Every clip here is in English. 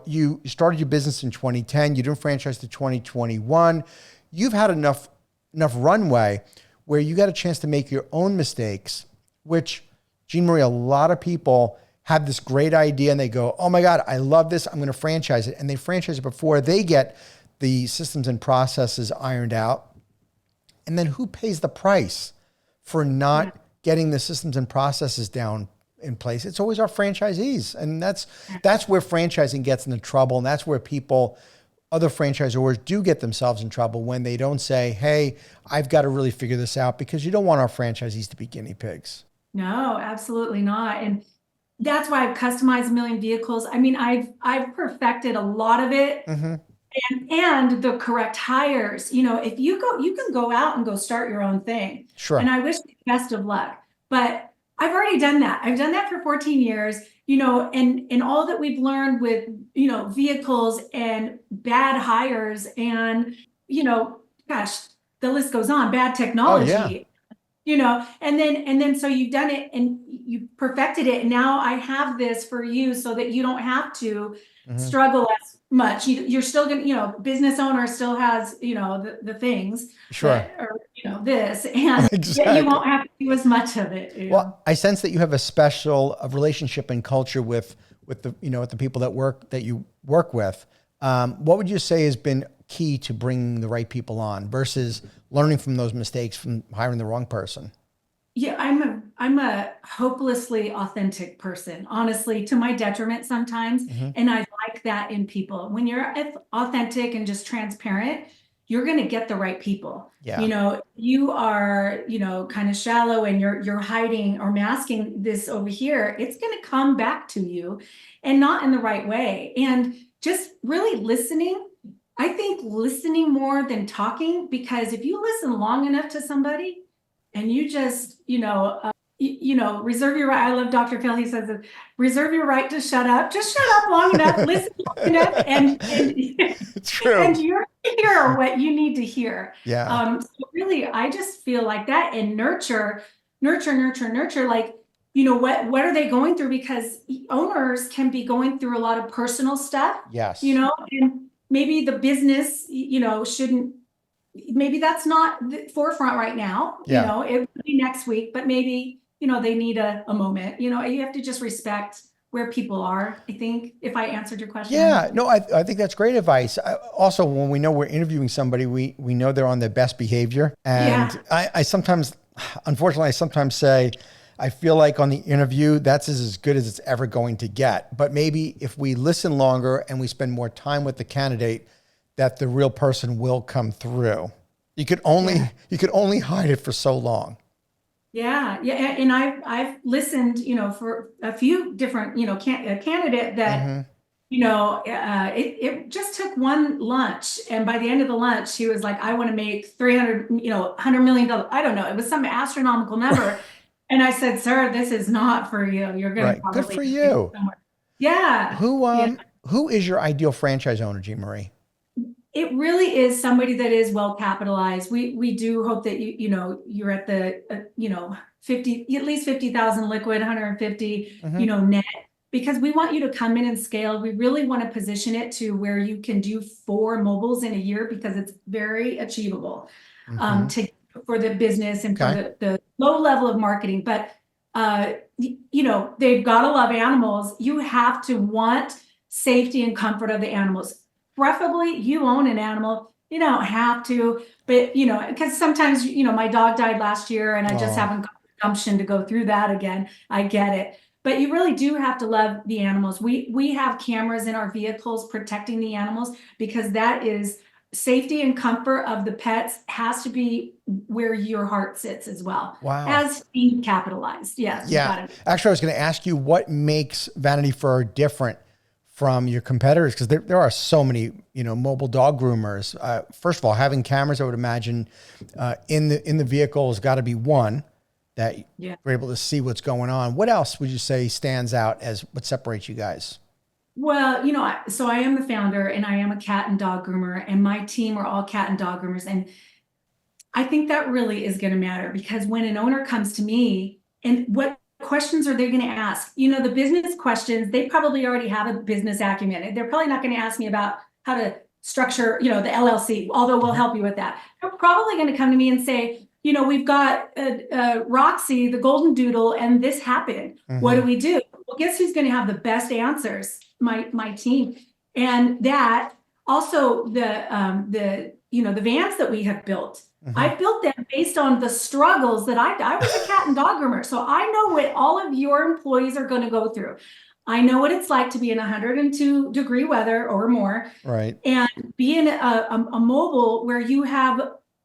you started your business in 2010, you didn't franchise to 2021. You've had enough runway where you got a chance to make your own mistakes, which, Jean Marie, a lot of people have this great idea and they go, oh my God, I love this, I'm going to franchise it. And they franchise it before they get the systems and processes ironed out. And then who pays the price for not getting the systems and processes down in place? It's always our franchisees. And that's where franchising gets into trouble. And that's where other franchisors do get themselves in trouble when they don't say, hey, I've got to really figure this out, because you don't want our franchisees to be guinea pigs. No, absolutely not. And that's why I've customized a million vehicles. I mean, I've perfected a lot of it. Mm-hmm. And the correct hires. If you can go out and go start your own thing. Sure. And I wish you the best of luck. But I've already done that. I've done that for 14 years, and all that we've learned with, vehicles and bad hires and, gosh, the list goes on, bad technology. Oh, yeah. And then so you've done it and you perfected it. And now I have this for you so that you don't have to struggle as much. You're still going to, business owner still has, the things. Sure. This, and exactly. You won't have to do as much of it. Well, I sense that you have a special relationship and culture with the people that you work with. What would you say has been key to bringing the right people on versus learning from those mistakes from hiring the wrong person? Yeah, I'm a hopelessly authentic person, honestly, to my detriment sometimes. And I like that in people. When you're authentic and just transparent, you're going to get the right people. Yeah. You are, kind of shallow and you're hiding or masking this over here. It's going to come back to you and not in the right way. And just really listening. I think listening more than talking, because if you listen long enough to somebody and you just, reserve your right. I love Dr. Phil. He says, reserve your right to shut up. Just shut up long enough, listen long enough, and it's true. And you're hear what you need to hear. Yeah. So really, I just feel like that, and nurture. Like, what are they going through? Because owners can be going through a lot of personal stuff. Yes. And maybe the business, shouldn't. Maybe that's not the forefront right now. Yeah. It would be next week, but maybe, they need a moment. You have to just respect where people are, I think, if I answered your question. Yeah, no, I think that's great advice. Also, when we know we're interviewing somebody, we know they're on their best behavior. And I sometimes, unfortunately, say, I feel like on the interview, that's as good as it's ever going to get. But maybe if we listen longer and we spend more time with the candidate, that the real person will come through. You could only hide it for so long. Yeah. And I've listened, for a few different, a candidate that, it just took one lunch. And by the end of the lunch, she was like, I want to make $100 million. I don't know. It was some astronomical number. And I said, sir, this is not for you. You're going to probably good for you. Yeah. Who is your ideal franchise owner, Jean Marie? It really is somebody that is well capitalized. We do hope that you're at the 50, at least 50,000 liquid, 150 net, because we want you to come in and scale. We really want to position it to where you can do 4 mobiles in a year, because it's very achievable for the business and for the low level of marketing. But they've got to love animals. You have to want safety and comfort of the animals. Preferably you own an animal. You don't have to, but because sometimes, my dog died last year and I just haven't got the gumption to go through that again. I get it. But you really do have to love the animals. We have cameras in our vehicles protecting the animals, because that is safety and comfort of the pets has to be where your heart sits as well. Wow. As being capitalized. Yes. Yeah. Actually, I was going to ask you, what makes Vanity Fur different from your competitors? Because there are so many, mobile dog groomers. First of all, having cameras, I would imagine, in the vehicle has got to be one that you're able to see what's going on. What else would you say stands out as what separates you guys? Well, so I am the founder and I am a cat and dog groomer, and my team are all cat and dog groomers. And I think that really is going to matter, because when an owner comes to me, and what questions are they going to ask? You know, the business questions, they probably already have a business acumen. They're probably not going to ask me about how to structure, you know, the LLC, although we'll help you with that. They're probably going to come to me and say, you know, we've got Roxy, the golden doodle, and this happened. What do we do? Well, guess who's going to have the best answers? My team. And that also the you know, the vans that we have built. I built them based on the struggles that I was a cat and dog groomer. So I know what all of your employees are going to go through. I know what it's like to be in 102-degree weather or more. Right. And be in a mobile where you have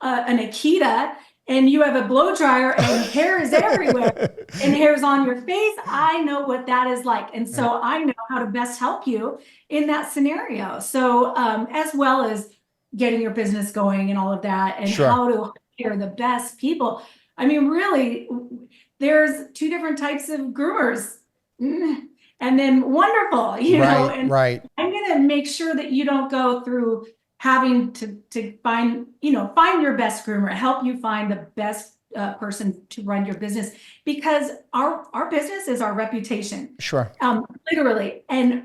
an Akita and you have a blow dryer and hair is everywhere and hair's on your face. I know what that is like. And so I know how to best help you in that scenario. So as well as getting your business going and all of that, and how to hire the best people. I mean, really, there's 2 different types of groomers. And then wonderful, you know, and I'm going to make sure that you don't go through having to find, you know, find your best groomer, help you find the best person to run your business, because our business is our reputation. Literally. And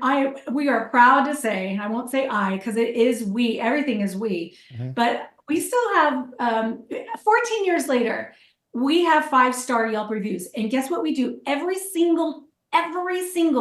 we are proud to say, and I won't say I, because it is we, everything is we, but we still have 14 years later, we have 5-star Yelp reviews. And guess what we do? Every single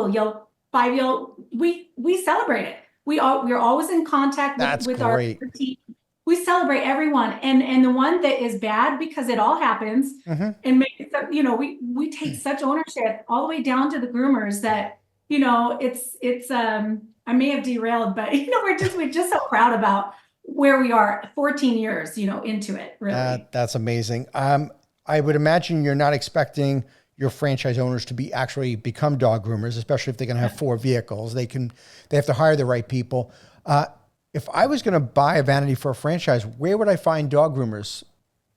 Yelp 5 Yelp, we celebrate it. We're always in contact with our team. We celebrate everyone, and the one that is bad, because it all happens, and you know, we take such ownership all the way down to the groomers that, you know, it's I may have derailed, but you know, we're just so proud about where we are 14 years, you know, into it. Really, that's amazing. I would imagine you're not expecting your franchise owners to actually become dog groomers, especially if they're going to have 4 vehicles. They have to hire the right people. If I was going to buy a Vanity Fur franchise, where would I find dog groomers?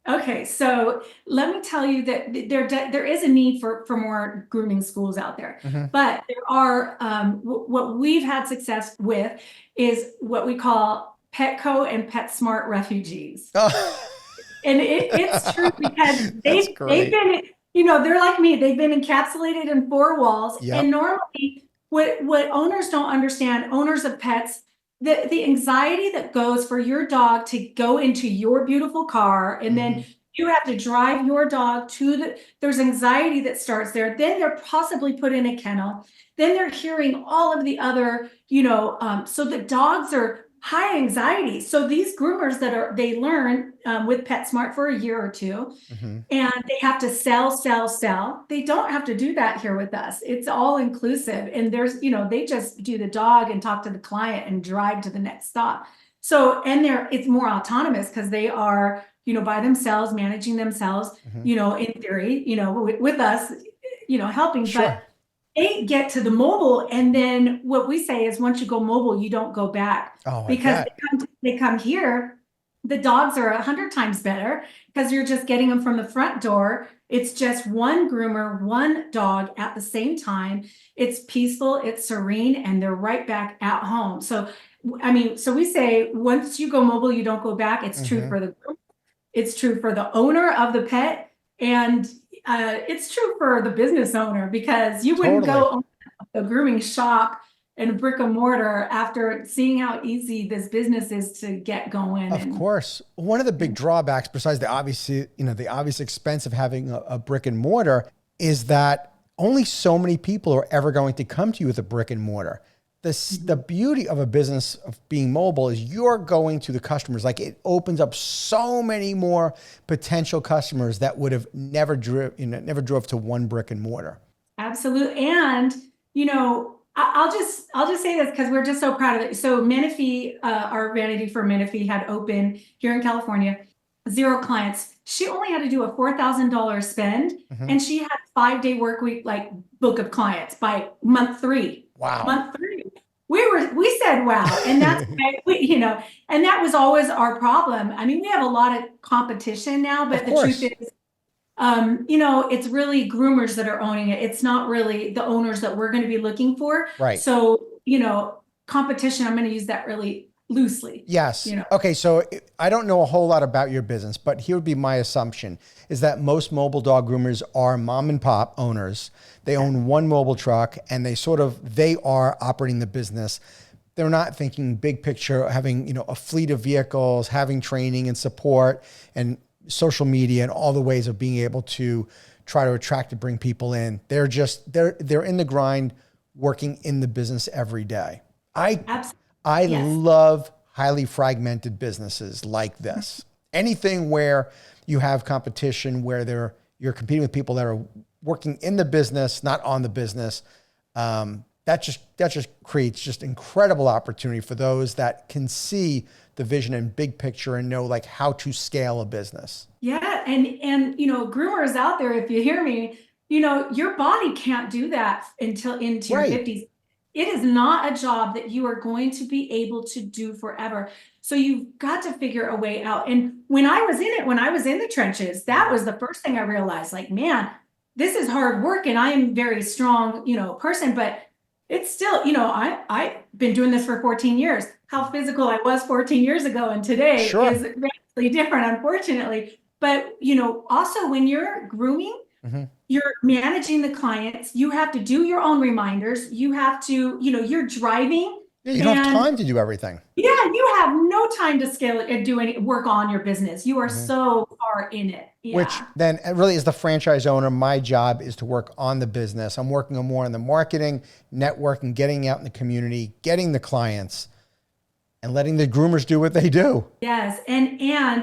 Okay, so let me tell you that there is a need for more grooming schools out there, but there are what we've had success with is what we call Petco and PetSmart refugees. And it's true, because they've been, you know, they're like me. They've been encapsulated in 4 walls. And normally what owners don't understand, owners of pets, the anxiety that goes for your dog to go into your beautiful car, and then you have to drive your dog to there's anxiety that starts there. Then they're possibly put in a kennel. Then they're hearing all of the other, you know, so the dogs are high anxiety. So these groomers they learn with PetSmart for a year or 2, and they have to sell. They don't have to do that here with us. It's all inclusive. And there's, you know, they just do the dog and talk to the client and drive to the next stop. So, and it's more autonomous because they are, you know, by themselves, managing themselves, you know, in theory, you know, with us, you know, helping. But they get to the mobile, and then what we say is, once you go mobile, you don't go back, because they come here. The dogs are 100 times better because you're just getting them from the front door. It's just one groomer, one dog at the same time. It's peaceful, it's serene, and they're right back at home. So, I mean, so we say, once you go mobile, you don't go back. It's true for the groomer. It's true for the owner of the pet, and it's true for the business owner, because you wouldn't go own a grooming shop and brick and mortar after seeing how easy this business is to get going. Of course. One of the big drawbacks, besides the obvious expense of having a brick and mortar, is that only so many people are ever going to come to you with a brick and mortar. The beauty of a business of being mobile is you're going to the customers. Like, it opens up so many more potential customers that would have never drove to one brick and mortar. Absolutely. And, you know, I'll just say this because we're just so proud of it. So Menifee, our Vanity Fur Menifee, had opened here in California, 0 clients. She only had to do a $4,000 spend, and she had 5-day work week, like, book of clients by month 3. Wow. Month 3. We said, wow. And that's, you know, and that was always our problem. I mean, we have a lot of competition now, but the truth is, you know, it's really groomers that are owning it. It's not really the owners that we're going to be looking for. Right. So, you know, competition, I'm going to use that really loosely. Yes. You know? Okay. So I don't know a whole lot about your business, but here would be my assumption is that most mobile dog groomers are mom and pop owners. They own one mobile truck and they are operating the business. They're not thinking big picture, having, you know, a fleet of vehicles, having training and support and social media and all the ways of being able to try to attract and bring people in. They're in the grind, working in the business every day. I love highly fragmented businesses like this. Anything where you have competition, where you're competing with people that are working in the business, not on the business. That just creates just incredible opportunity for those that can see the vision and big picture and know like how to scale a business. Yeah. And, you know, groomers out there, if you hear me, you know, your body can't do that until into your 50s. It is not a job that you are going to be able to do forever. So you've got to figure a way out. And when I was in the trenches, that was the first thing I realized, like, man, this is hard work and I am a very strong, you know, person, but it's still, you know, I've been doing this for 14 years. How physical I was 14 years ago and today is radically different, unfortunately. But, you know, also when you're grooming, you're managing the clients, you have to do your own reminders. You have to, you know, you're driving. Yeah, you don't have time to do everything. Yeah, you have no time to scale it and do any work on your business. You are so far in it. Yeah. Which then really as the franchise owner, my job is to work on the business. I'm working on more on the marketing, networking, getting out in the community, getting the clients, and letting the groomers do what they do. Yes. And,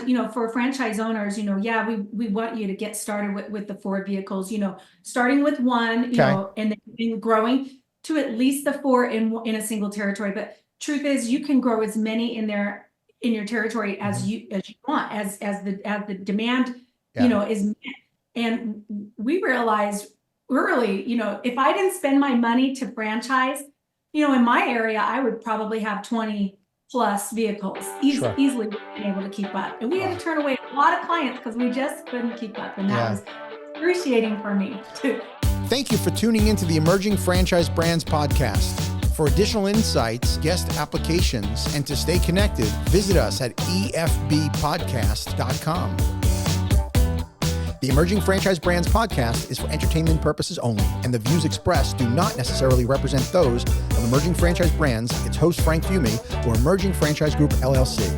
you know, for franchise owners, you know, yeah, we want you to get started with the 4 vehicles, you know, starting with 1, you know, and then growing to at least the 4 in a single territory. But truth is you can grow as many in your territory as you want, as the demand, you know, is met. And we realized early, you know, if I didn't spend my money to franchise, you know, in my area, I would probably have 20 plus vehicles easily being able to keep up. And we had to turn away a lot of clients because we just couldn't keep up. And that was excruciating for me too. Thank you for tuning into the Emerging Franchise Brands podcast. For additional insights, guest applications, and to stay connected, visit us at efbpodcast.com. The Emerging Franchise Brands podcast is for entertainment purposes only, and the views expressed do not necessarily represent those of Emerging Franchise Brands, its host Frank Fumey, or Emerging Franchise Group LLC.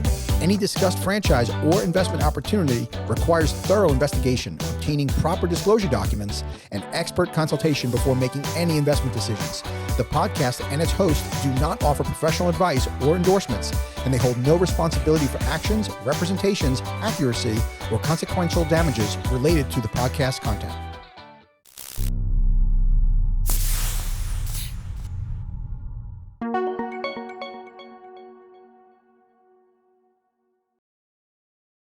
Any discussed franchise or investment opportunity requires thorough investigation, obtaining proper disclosure documents, and expert consultation before making any investment decisions. The podcast and its host do not offer professional advice or endorsements, and they hold no responsibility for actions, representations, accuracy, or consequential damages related to the podcast content.